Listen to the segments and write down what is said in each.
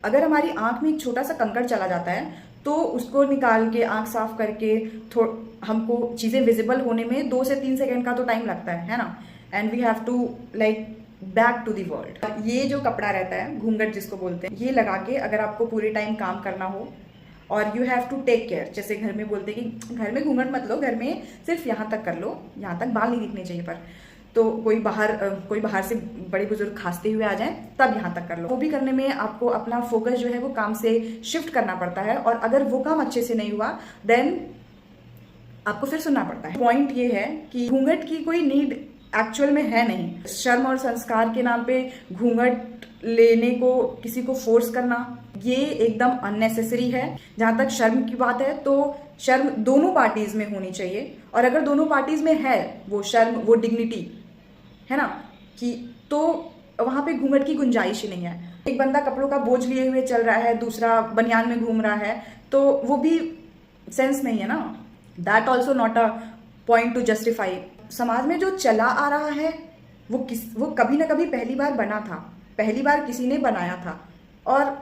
अगर हमारी आंख में एक छोटा सा कंकड़ चला जाता है तो उसको निकाल के आंख साफ करके हमको चीजें विजिबल होने में 2 से 3 सेकंड का तो टाइम लगता है ना। And we have to like back to the world. ये जो कपड़ा रहता है घूंघट जिसको बोलते हैं, ये लगा के अगर आपको पूरे टाइम काम करना हो और you have to take care, जैसे घर में बोलते हैं कि घर में घूंघट मत लो, घर में सिर्फ यहाँ तक कर लो, यहाँ तक बाल नहीं दिखने चाहिए, पर तो कोई बाहर से बड़े बुजुर्ग खांसते हुए आ जाए तब यहाँ तक कर लो। वो भी करने में आपको अपना फोकस जो है वो काम से शिफ्ट करना पड़ता है, और अगर वो काम अच्छे से नहीं हुआ देन आपको फिर सुनना पड़ता है। पॉइंट ये है कि घूंघट की कोई नीड एक्चुअल में है नहीं। शर्म और संस्कार के नाम पे घूंघट लेने को किसी को फोर्स करना ये एकदम अननेसेसरी है। जहां तक शर्म की बात है तो शर्म दोनों पार्टीज में होनी चाहिए, और अगर दोनों पार्टीज में है वो शर्म, वो डिग्निटी है ना, कि तो वहां पे घूंघट की गुंजाइश ही नहीं है। एक बंदा कपड़ों का बोझ लिए हुए चल रहा है, दूसरा बनियान में घूम रहा है, तो वो भी सेंस नहीं है ना। That also not a point two justify. समाज में जो चला आ रहा है वो कभी ना कभी पहली बार बना था, पहली बार किसी ने बनाया था, और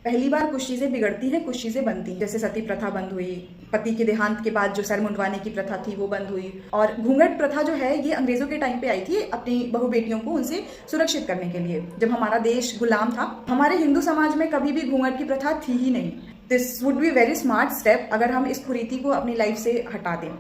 पहली बार कुछ चीजें बिगड़ती हैं, कुछ चीजें बनती हैं। जैसे सती प्रथा बंद हुई, पति के देहांत के बाद जो सर मुंडवाने की प्रथा थी वो बंद हुई, और घूंघट प्रथा जो है ये अंग्रेजों के टाइम पे आई थी अपनी बहु बेटियों को उनसे सुरक्षित करने के लिए, जब हमारा देश गुलाम था। हमारे हिंदू समाज में कभी भी घूंघट की प्रथा थी ही नहीं। This would be very smart step अगर हम इस कुरीति को अपनी लाइफ से हटा दें।